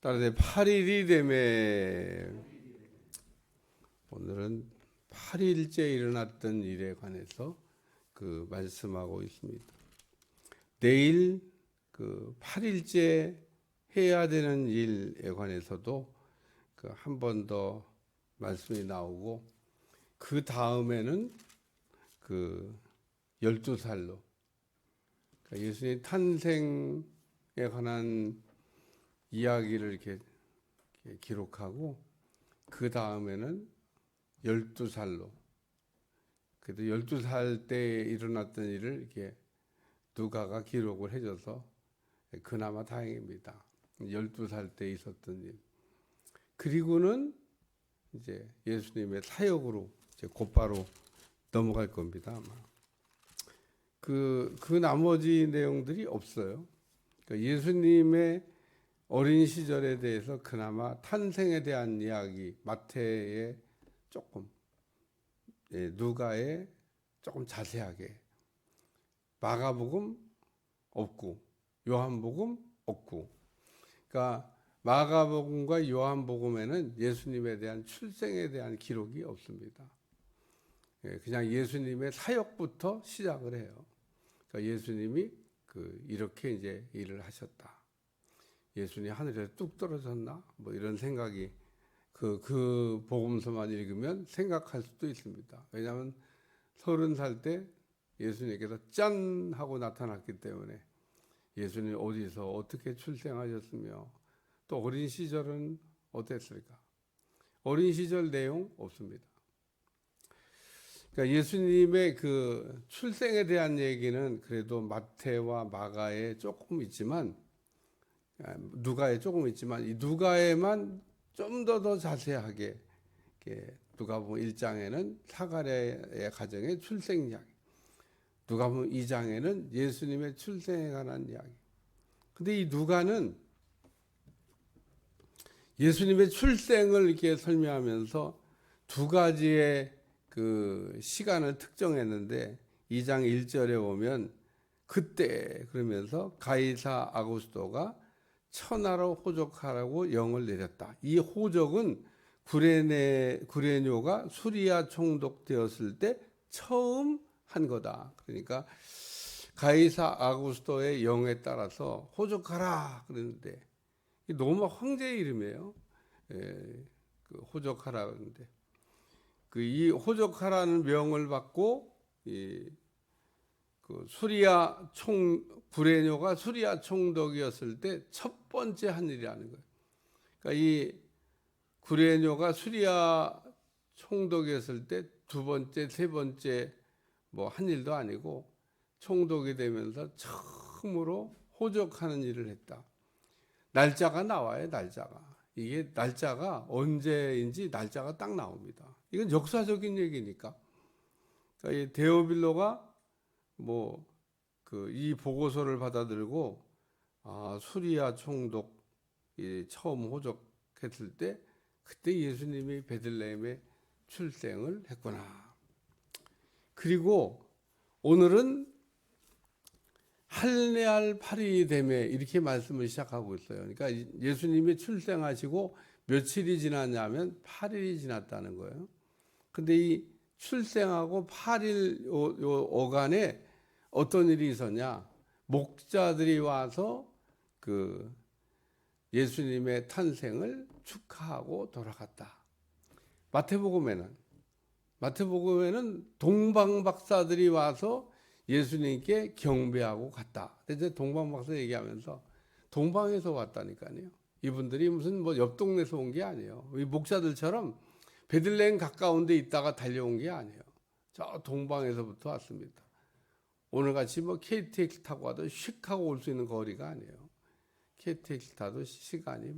따라서 8일이 되매 오늘은 8일째 일어났던 일에 관해서 말씀하고 있습니다. 내일 8일째 해야 되는 일에 관해서도 한 번 더 말씀이 나오고, 그 다음에는 12살로 예수님 탄생에 관한 이야기를 이렇게 기록하고, 그 다음에는 12살로, 그래도 12살 때 일어났던 일을 이렇게 누가가 기록을 해줘서 그나마 다행입니다. 12살 때 있었던 일. 그리고는 이제 예수님의 사역으로 이제 곧바로 넘어갈 겁니다. 아마. 그 나머지 내용들이 없어요. 그러니까 예수님의 어린 시절에 대해서 그나마 탄생에 대한 이야기, 마태에 조금, 누가에 조금 자세하게, 마가복음 없고, 요한복음 없고. 그러니까 마가복음과 요한복음에는 예수님에 대한 출생에 대한 기록이 없습니다. 그냥 예수님의 사역부터 시작을 해요. 그러니까 예수님이 이렇게 이제 일을 하셨다. 예수님이 하늘에서 뚝 떨어졌나? 뭐 이런 생각이 그 복음서만 읽으면 생각할 수도 있습니다. 왜냐하면 30살 때 예수님께서 짠 하고 나타났기 때문에, 예수님이 어디서 어떻게 출생하셨으며 또 어린 시절은 어땠을까? 어린 시절 내용 없습니다. 그러니까 예수님의 출생에 대한 얘기는 그래도 마태와 마가에 조금 있지만, 누가에 조금 있지만, 이 누가에만 좀 더 자세하게, 누가복음 1장에는 사가랴의 가정의 출생 이야기, 누가복음 2장에는 예수님의 출생에 관한 이야기. 근데 이 누가는 예수님의 출생을 이렇게 설명하면서 두 가지의 시간을 특정했는데, 2장 1절에 보면 그때 그러면서 가이사 아구스토가 천하로 호적하라고 영을 내렸다. 이 호적은 구레뇨가 수리아 총독되었을 때 처음 한 거다. 그러니까 가이사 아구스토의 영에 따라서 호적하라 그랬는데, 로마 황제의 이름이에요. 호적하라 그러는데, 이 호적하라는 명을 받고 구레뇨가 수리아 총독이었을 때 첫 번째 한 일이라는 거예요. 그러니까 이 구레뇨가 수리아 총독이었을 때 두 번째, 세 번째 뭐 한 일도 아니고, 총독이 되면서 처음으로 호적하는 일을 했다. 날짜가 나와요, 날짜가. 이게 날짜가 언제인지 날짜가 딱 나옵니다. 이건 역사적인 얘기니까. 그러니까 이 데오빌로가 이 보고서를 받아들고, 수리아 총독이 처음 호적했을 때, 그때 예수님이 베들레헴에 출생을 했구나. 그리고 오늘은 할례할 8일이 되매 이렇게 말씀을 시작하고 있어요. 그러니까 예수님이 출생하시고 며칠이 지났냐면 8일이 지났다는 거예요. 근데 이 출생하고 8일 어간에 어떤 일이 있었냐? 목자들이 와서 예수님의 탄생을 축하하고 돌아갔다. 마태복음에는 동방박사들이 와서 예수님께 경배하고 갔다. 이제 동방박사 얘기하면서 동방에서 왔다니까요. 이분들이 무슨 옆 동네에서 온 게 아니에요. 이 목자들처럼 베들레헴 가까운 데 있다가 달려온 게 아니에요. 저 동방에서부터 왔습니다. 오늘같이 KTX 타고 와도 휙 하고 올 수 있는 거리가 아니에요. KTX 타도 시간이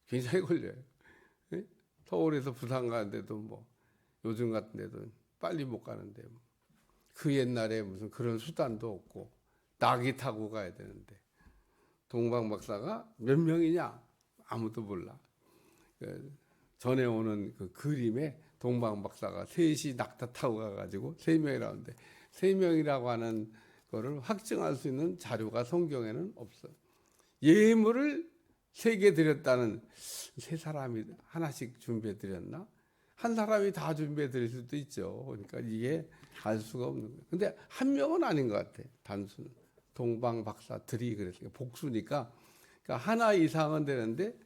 굉장히 걸려요. 서울에서 부산 가는데도 요즘 같은 데도 빨리 못 가는데, 그 옛날에 무슨 그런 수단도 없고 낙이 타고 가야 되는데, 동방박사가 몇 명이냐? 아무도 몰라. 전에 오는 그림에 동방박사가 셋이 낙타 타고 가가지고 3명이라는데, 3명이라고 하는 거를 확증할 수 있는 자료가 성경에는 없어요. 예물을 3개 드렸다는, 3사람이 하나씩 준비해 드렸나? 한 사람이 다 준비해 드릴 수도 있죠. 그러니까 이게 알 수가 없는 거예요. 근데 한 명은 아닌 것 같아. 단순 동방박사들이 그랬으니까 복수니까. 그러니까 하나 이상은 되는데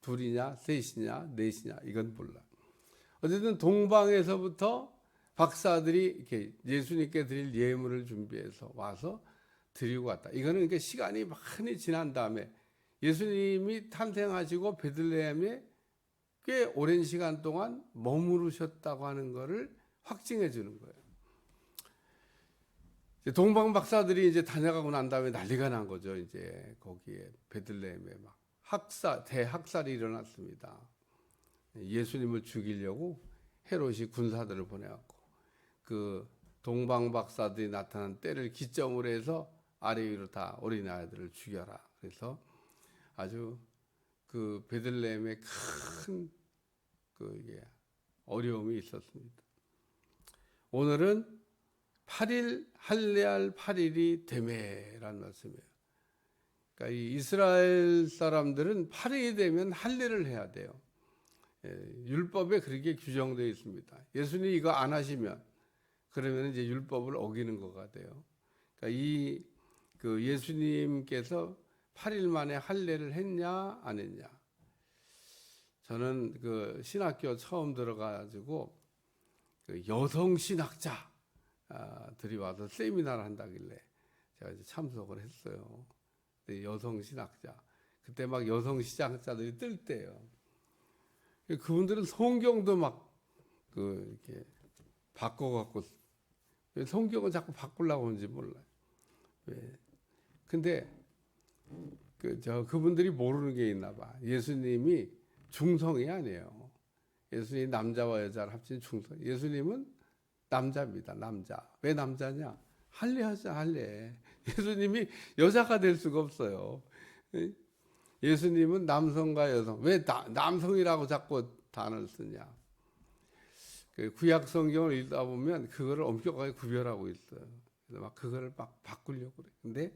둘이냐, 셋이냐, 넷이냐 이건 몰라. 어쨌든 동방에서부터 박사들이 이렇게 예수님께 드릴 예물을 준비해서 와서 드리고 왔다. 이거는 그러니까 시간이 많이 지난 다음에 예수님이 탄생하시고 베들레헴에 꽤 오랜 시간 동안 머무르셨다고 하는 것을 확증해 주는 거예요. 동방 박사들이 이제 다녀가고 난 다음에 난리가 난 거죠. 이제 거기에 베들레헴에 막 대학살이 일어났습니다. 예수님을 죽이려고 헤롯이 군사들을 보내갖고 그 동방 박사들이 나타난 때를 기점으로 해서 아래 위로 다 어린아이들을 죽여라. 그래서 아주 그 베들레헴에 큰 그 어려움이 있었습니다. 오늘은 8일 할례할 8일이 되매라는 말씀이에요. 그러니까 이 이스라엘 사람들은 8일이 되면 할례를 해야 돼요. 율법에 그렇게 규정되어 있습니다. 예수님이 이거 안 하시면 그러면 이제 율법을 어기는 거가 돼요. 그러니까 그 예수님께서 8일 만에 할례를 했냐 안 했냐. 저는 그 신학교 처음 들어가지고 그 여성 신학자들이 와서 세미나를 한다길래 제가 이제 참석을 했어요. 여성 신학자. 그때 막 여성 신학자들이 뜰 때요. 그분들은 성경도 막 이렇게 바꿔갖고 성경을 자꾸 바꾸려고 하는지 몰라요. 왜? 근데 그분들이 모르는 게 있나 봐. 예수님이 중성이 아니에요. 예수님이 남자와 여자를 합친 중성. 예수님은 남자입니다. 남자. 왜 남자냐? 할례하자, 할례. 예수님이 여자가 될 수가 없어요. 예수님은 남성과 여성. 왜 남성이라고 자꾸 단어를 쓰냐? 그 구약 성경을 읽다 보면 그거를 엄격하게 구별하고 있어요. 그래서 막 그거를 막 바꾸려고 그래. 근데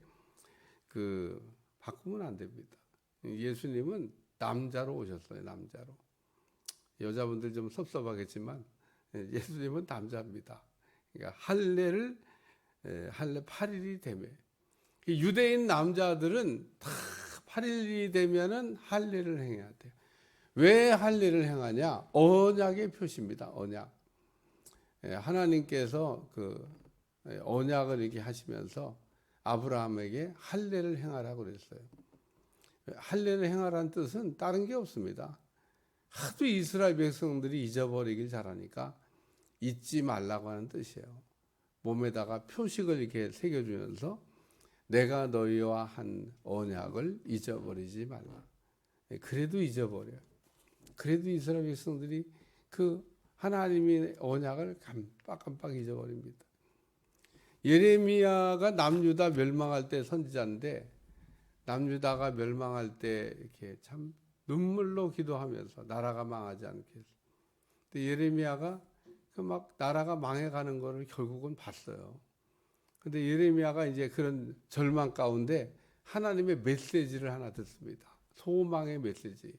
바꾸면 안 됩니다. 예수님은 남자로 오셨어요. 남자로. 여자분들 좀 섭섭하겠지만 예수님은 남자입니다. 그러니까 할례 8일이 되면 유대인 남자들은 다 8일이 되면은 할례를 행해야 돼요. 왜 할례를 행하냐? 언약의 표시입니다. 언약. 하나님께서 언약을 이렇게 하시면서 아브라함에게 할례를 행하라고 그랬어요. 할례를 행하라는 뜻은 다른 게 없습니다. 하도 이스라엘 백성들이 잊어버리길 잘하니까 잊지 말라고 하는 뜻이에요. 몸에다가 표식을 이렇게 새겨주면서 내가 너희와 한 언약을 잊어버리지 말라. 그래도 잊어버려요. 그래도 이스라엘 백성들이 그 하나님의 언약을 깜빡깜빡 잊어버립니다. 예레미야가 남유다 멸망할 때 선지자인데 남유다가 멸망할 때 이렇게 참 눈물로 기도하면서 나라가 망하지 않게 해서. 근데 예레미야가 막 나라가 망해가는 거를 결국은 봤어요. 근데 예레미야가 이제 그런 절망 가운데 하나님의 메시지를 하나 듣습니다. 소망의 메시지.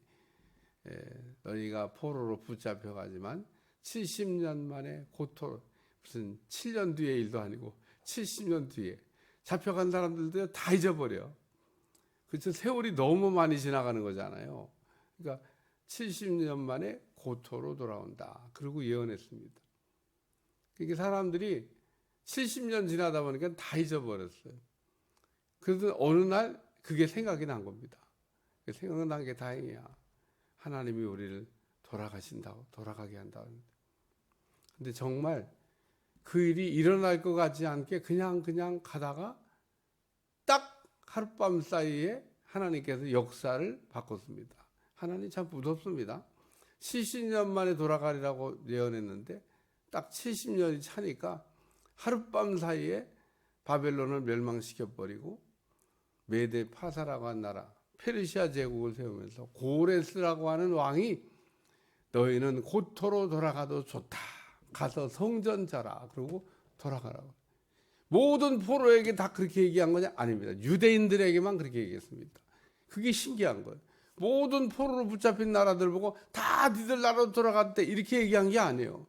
너희가 포로로 붙잡혀가지만 70년 만에 고토, 무슨 7년 뒤의 일도 아니고 70년 뒤에 잡혀간 사람들도 다 잊어버려. 그렇죠? 세월이 너무 많이 지나가는 거잖아요. 그러니까 70년 만에 고토로 돌아온다. 그리고 예언했습니다. 그러니까 사람들이 70년 지나다 보니까 다 잊어버렸어요. 그래서 어느 날 그게 생각이 난 겁니다. 생각난 게 다행이야. 하나님이 우리를 돌아가게 한다고. 근데 정말 그 일이 일어날 것 같지 않게 그냥 가다가 딱 하룻밤 사이에 하나님께서 역사를 바꿨습니다. 하나님 참 무섭습니다. 70년 만에 돌아가리라고 예언했는데 딱 70년이 차니까 하룻밤 사이에 바벨론을 멸망시켜버리고 메데 파사라고 한 나라 페르시아 제국을 세우면서 고레스라고 하는 왕이 너희는 고토로 돌아가도 좋다. 가서 성전 자라. 그러고 돌아가라고. 모든 포로에게 다 그렇게 얘기한 거냐? 아닙니다. 유대인들에게만 그렇게 얘기했습니다. 그게 신기한 거예요. 모든 포로로 붙잡힌 나라들 보고 다 니들 나라로 돌아갔대 이렇게 얘기한 게 아니에요.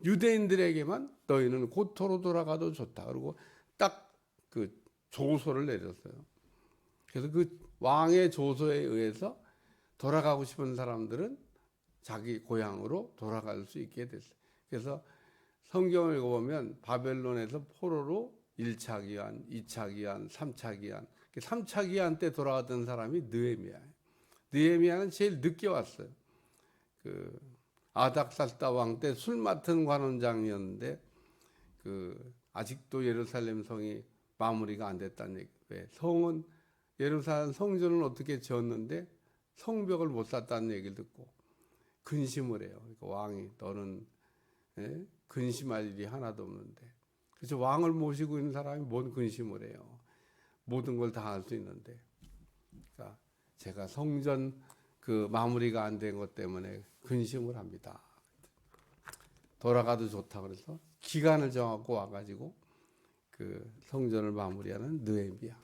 유대인들에게만 너희는 고토로 돌아가도 좋다. 그리고 딱 그 조소를 내렸어요. 그래서 그 왕의 조소에 의해서 돌아가고 싶은 사람들은 자기 고향으로 돌아갈 수 있게 됐어요. 그래서 성경을 읽어보면 바벨론에서 포로로 1차 기한, 2차 기한, 3차 기한, 3차 기한 때 돌아왔던 사람이 느헤미야예요. 느헤미야는 제일 늦게 왔어요. 그 아닥사스다 왕 때 술 맡은 관원장이었는데 아직도 예루살렘 성이 마무리가 안 됐다는 얘기. 왜? 성은 예루살렘 성전은 어떻게 지었는데 성벽을 못 샀다는 얘기를 듣고 근심을 해요. 그러니까 왕이 너는 근심할 일이 하나도 없는데. 그래서 왕을 모시고 있는 사람이 뭔 근심을 해요. 모든 걸 다 할 수 있는데. 그러니까 제가 성전 마무리가 안 된 것 때문에 근심을 합니다. 돌아가도 좋다 그래서 기간을 정하고 와가지고 성전을 마무리하는 느헤미야.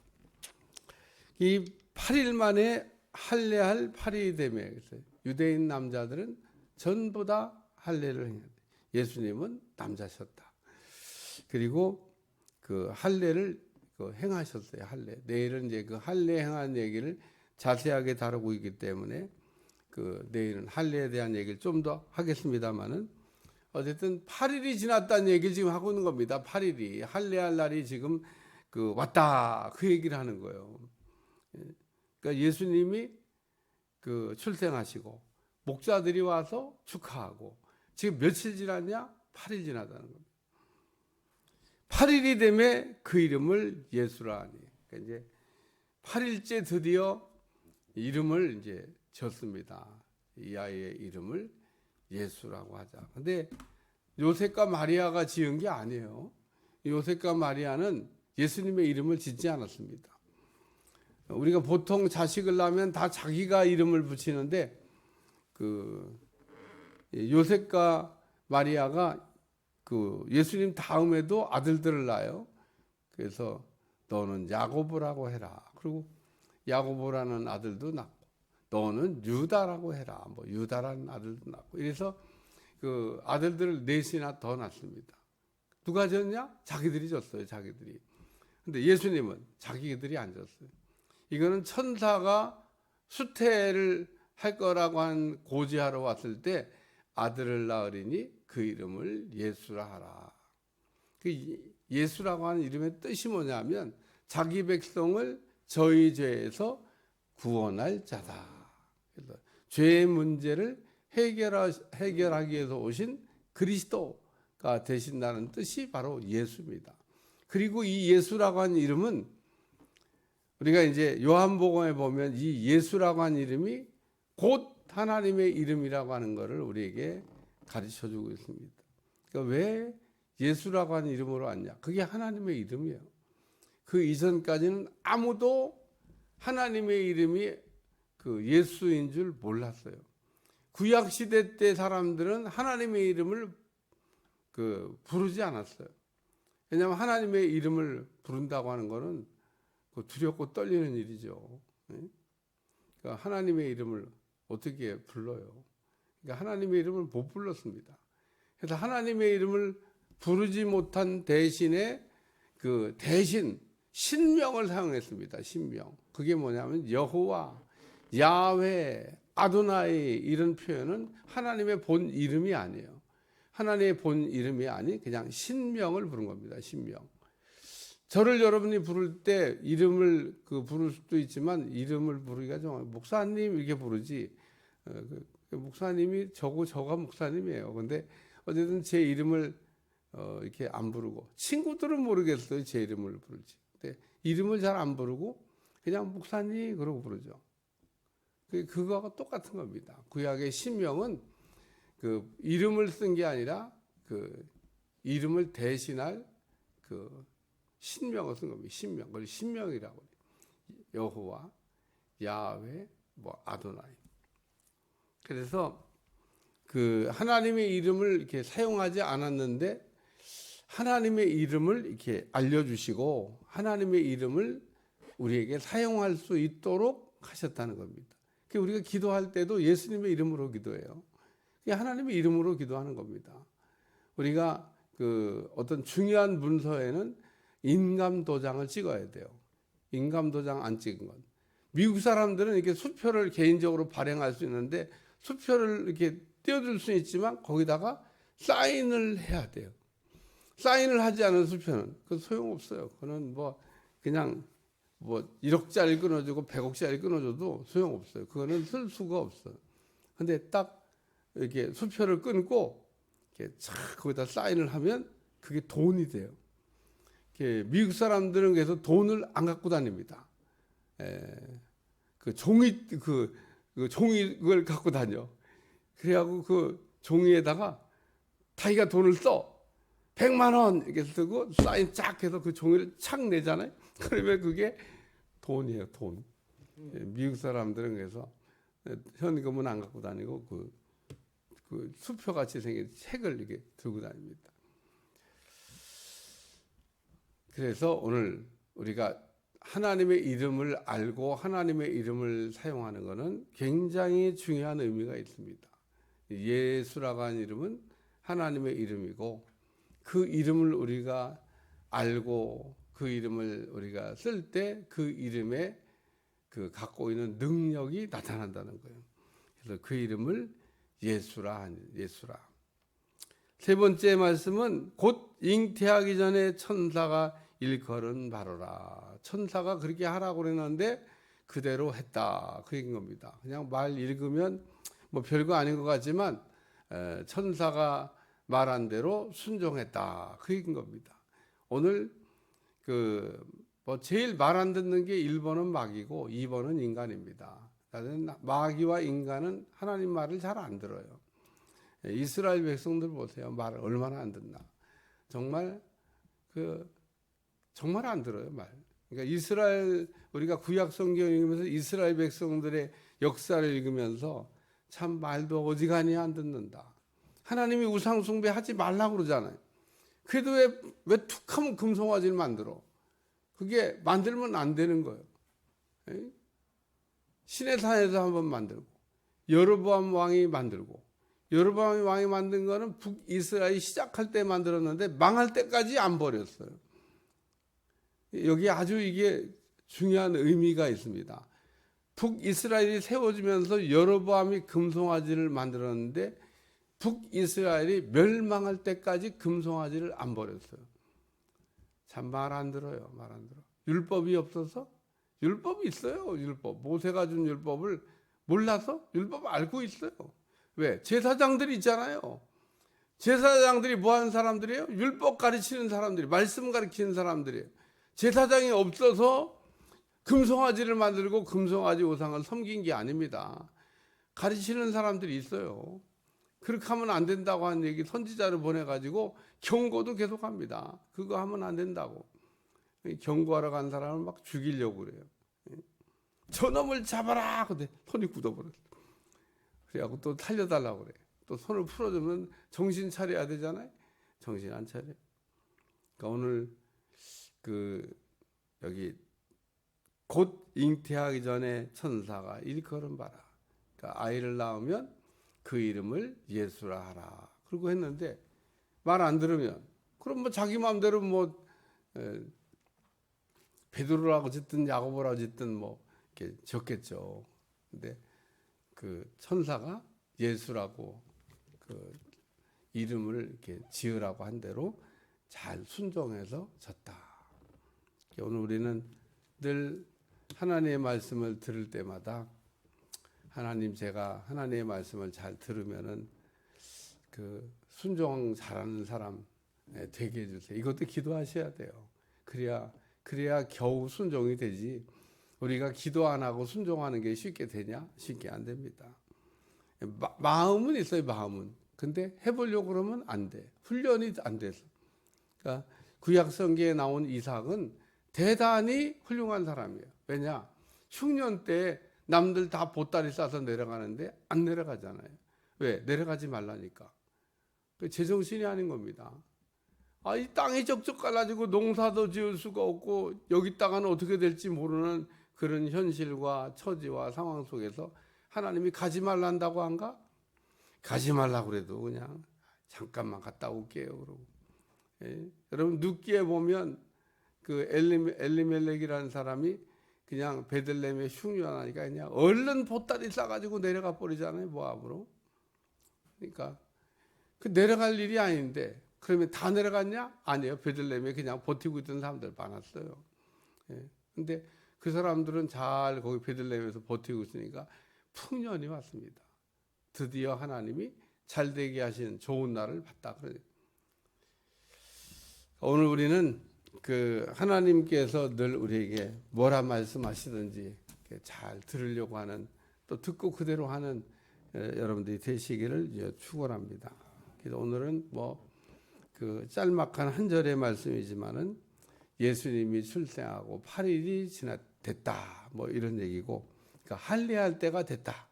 이 8일 만에 할례할 8일이 되며 유대인 남자들은 전부 다 할례를 행해야 돼. 예수님은 남자셨다. 그리고 할례를 행하셨어요. 할례. 내일은 이제 할례 행한 얘기를 자세하게 다루고 있기 때문에 내일은 할례에 대한 얘기를 좀 더 하겠습니다만은 어쨌든 8일이 지났다는 얘기를 지금 하고 있는 겁니다. 8일이 할례할 날이 지금 왔다 그 얘기를 하는 거예요. 그러니까 예수님이 출생하시고 목자들이 와서 축하하고 지금 며칠 지났냐? 8일 지났다는 겁니다. 8일이 되면 그 이름을 예수라 하니. 그러니까 이제 8일째 드디어 이름을 이제 졌습니다. 이 아이의 이름을 예수라고 하자. 근데 요셉과 마리아가 지은 게 아니에요. 요셉과 마리아는 예수님의 이름을 짓지 않았습니다. 우리가 보통 자식을 낳으면 다 자기가 이름을 붙이는데 요셉과 마리아가 예수님 다음에도 아들들을 낳아요. 그래서 너는 야고보라고 해라. 그리고 야고보라는 아들도 낳고 너는 유다라고 해라. 유다라는 아들도 낳고 이래서 아들들을 넷이나 더 낳습니다. 누가 졌냐? 자기들이 졌어요. 자기들이. 근데 예수님은 자기들이 안 졌어요. 이거는 천사가 수태를 할 거라고 한 고지하러 왔을 때 아들을 낳으리니 그 이름을 예수라 하라. 예수라고 하는 이름의 뜻이 뭐냐면 자기 백성을 저희 죄에서 구원할 자다. 그래서 죄의 문제를 해결하기 위해서 오신 그리스도가 되신다는 뜻이 바로 예수입니다. 그리고 이 예수라고 하는 이름은 우리가 이제 요한복음에 보면 이 예수라고 하는 이름이 곧 하나님의 이름이라고 하는 것을 우리에게 가르쳐 주고 있습니다. 그러니까 왜 예수라고 하는 이름으로 왔냐? 그게 하나님의 이름이에요. 그 이전까지는 아무도 하나님의 이름이 예수인 줄 몰랐어요. 구약 시대 때 사람들은 하나님의 이름을 부르지 않았어요. 왜냐하면 하나님의 이름을 부른다고 하는 것은 두렵고 떨리는 일이죠. 그러니까 하나님의 이름을 어떻게 불러요? 그러니까 하나님의 이름을 못 불렀습니다. 그래서 하나님의 이름을 부르지 못한 대신에 대신 신명을 사용했습니다. 신명. 그게 뭐냐면 여호와, 야훼, 아도나이 이런 표현은 하나님의 본 이름이 아니에요. 하나님의 본 이름이 아닌 그냥 신명을 부른 겁니다. 신명. 저를 여러분이 부를 때 이름을 부를 수도 있지만 이름을 부르기가 좀 목사님 이렇게 부르지. 목사님이 저가 목사님이에요. 근데 어쨌든 제 이름을 이렇게 안 부르고 친구들은 모르겠어요. 제 이름을 부르지. 근데 이름을 잘 안 부르고 그냥 목사님 그러고 부르죠. 그거하고 똑같은 겁니다. 구약의 신명은 이름을 쓴 게 아니라 이름을 대신할 신명을 쓴 겁니다. 신명. 그걸 신명이라고 해요. 여호와, 야훼, 아도나이. 그래서 하나님의 이름을 이렇게 사용하지 않았는데 하나님의 이름을 이렇게 알려주시고 하나님의 이름을 우리에게 사용할 수 있도록 하셨다는 겁니다. 우리가 기도할 때도 예수님의 이름으로 기도해요. 하나님의 이름으로 기도하는 겁니다. 우리가 그 어떤 중요한 문서에는 인감 도장을 찍어야 돼요. 인감 도장 안 찍은 건. 미국 사람들은 이렇게 수표를 개인적으로 발행할 수 있는데 수표를 이렇게 띄워줄 수 있지만 거기다가 사인을 해야 돼요. 사인을 하지 않은 수표는 그 소용없어요. 그거는 뭐 그냥 뭐 1억짜리 끊어주고 100억짜리 끊어줘도 소용없어요. 그거는 쓸 수가 없어요. 근데 딱 이렇게 수표를 끊고 이렇게 착 거기다 사인을 하면 그게 돈이 돼요. 미국 사람들은 그래서 돈을 안 갖고 다닙니다. 그 종이 그 종이를 갖고 다녀. 그래갖고 그 종이에다가 자기가 돈을 써. 100만 원 이렇게 쓰고 사인 쫙 해서 그 종이를 착 내잖아요. 그러면 그게 돈이에요, 돈. 미국 사람들은 그래서 현금은 안 갖고 다니고 그 수표 같이 생긴 책을 이렇게 들고 다닙니다. 그래서 오늘 우리가 하나님의 이름을 알고 하나님의 이름을 사용하는 것은 굉장히 중요한 의미가 있습니다. 예수라고 하는 이름은 하나님의 이름이고 그 이름을 우리가 알고 그 이름을 우리가 쓸 때 그 이름에 그 갖고 있는 능력이 나타난다는 거예요. 그래서 그 이름을 예수라. 세 번째 말씀은 곧 잉태하기 전에 천사가 일컬은 바로라. 천사가 그렇게 하라고 그랬는데 그대로 했다. 그 얘기인 겁니다. 그냥 말 읽으면 뭐 별거 아닌 것 같지만 천사가 말한 대로 순종했다. 그 얘기인 겁니다. 오늘 뭐 제일 말 안 듣는 게 1번은 마귀고 2번은 인간입니다. 마귀와 인간은 하나님 말을 잘 안 들어요. 이스라엘 백성들 보세요. 말을 얼마나 안 듣나. 정말 정말 안 들어요, 말. 그러니까 우리가 구약 성경 읽으면서 이스라엘 백성들의 역사를 읽으면서 참 말도 어지간히 안 듣는다. 하나님이 우상 숭배하지 말라고 그러잖아요. 그래도 왜 툭하면 금송아지를 만들어? 그게 만들면 안 되는 거예요. 시내산에서 한번 만들고 여로보암 왕이 만들고 여로보암 왕이 만든 거는 북이스라엘이 시작할 때 만들었는데 망할 때까지 안 버렸어요. 여기 아주 이게 중요한 의미가 있습니다. 북이스라엘이 세워지면서 여로보암이 금송아지를 만들었는데 북이스라엘이 멸망할 때까지 금송아지를 안 버렸어요. 참 말 안 들어요. 말 안 들어. 율법이 없어서? 율법이 있어요. 율법. 모세가 준 율법을 몰라서? 율법 알고 있어요. 왜? 제사장들이 있잖아요. 제사장들이 뭐 하는 사람들이에요? 율법 가르치는 사람들이, 말씀 가르치는 사람들이에요. 제사장이 없어서 금송아지를 만들고 금송아지 우상을 섬긴 게 아닙니다. 가르치는 사람들이 있어요. 그렇게 하면 안 된다고 하는 얘기 선지자를 보내가지고 경고도 계속합니다. 그거 하면 안 된다고. 경고하러 간 사람을 막 죽이려고 그래요. 저놈을 잡아라! 근데 손이 굳어버렸어. 그래갖고 또 살려달라고 그래. 또 손을 풀어주면 정신 차려야 되잖아요. 정신 안 차려. 그러니까 오늘 여기 곧 잉태하기 전에 천사가 일컬은 바라. 그러니까 아이를 낳으면 그 이름을 예수라 하라. 그러고 했는데 말 안 들으면 그럼 뭐 자기 마음대로 뭐 베드로라고 짓든 야고보라고 짓든 뭐 이렇게 적겠죠. 근데 그 천사가 예수라고 그 이름을 이렇게 지으라고 한 대로 잘 순종해서 졌다. 오늘 우리는 늘 하나님의 말씀을 들을 때마다 제가 하나님의 말씀을 잘 들으면은 그 순종 잘하는 사람 되게 해주세요. 이것도 기도하셔야 돼요. 그래야 겨우 순종이 되지. 우리가 기도 안 하고 순종하는 게 쉽게 되냐? 쉽게 안 됩니다. 마음은 있어요, 마음은. 근데 해보려고 그러면 안 돼. 훈련이 안 돼서. 그러니까 구약 성경에 나온 이삭은 대단히 훌륭한 사람이에요. 왜냐? 흉년 때 남들 다 보따리 싸서 내려가는데 안 내려가잖아요. 왜? 내려가지 말라니까. 제정신이 아닌 겁니다. 이 땅이 적적 갈라지고 농사도 지을 수가 없고 여기 땅은 어떻게 될지 모르는 그런 현실과 처지와 상황 속에서 하나님이 가지 말란다고 한가? 가지 말라고 그래도 그냥 잠깐만 갔다 올게요. 그러고. 예? 여러분 룻기에 보면 그 엘리멜렉이라는 사람이 그냥 베들레헴에 흉년하니까 그냥 얼른 보따리 싸가지고 내려가 버리잖아요. 모압으로. 그러니까 그 내려갈 일이 아닌데 그러면 다 내려갔냐? 아니에요. 베들레헴에 그냥 버티고 있던 사람들 많았어요. 예. 근데 그 사람들은 잘 거기 베들레헴에서 버티고 있으니까 풍년이 왔습니다. 드디어 하나님이 잘 되게 하시는 좋은 날을 봤다. 오늘 우리는 그 하나님께서 늘 우리에게 뭐라 말씀하시든지 잘 들으려고 하는 또 듣고 그대로 하는 여러분들이 되시기를 축원합니다. 그래서 오늘은 뭐 그 짤막한 한 절의 말씀이지만은 예수님이 출생하고 8일이 됐다. 뭐 이런 얘기고, 그러니까 할례할 때가 됐다.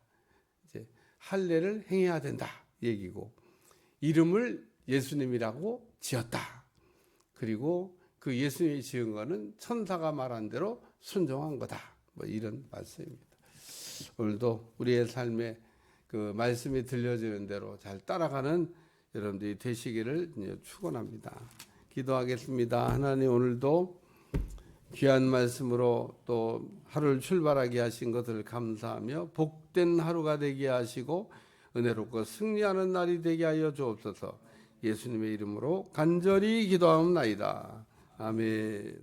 이제 할례를 행해야 된다 얘기고, 이름을 예수님이라고 지었다. 그리고 그 예수님이 지은 거는 천사가 말한 대로 순종한 거다. 뭐 이런 말씀입니다. 오늘도 우리의 삶에 그 말씀이 들려지는 대로 잘 따라가는 여러분들이 되시기를 축원합니다. 기도하겠습니다. 하나님, 오늘도 귀한 말씀으로 또 하루를 출발하게 하신 것을 감사하며 복된 하루가 되게 하시고 은혜롭고 승리하는 날이 되게 하여 주옵소서. 예수님의 이름으로 간절히 기도하옵나이다. 아멘.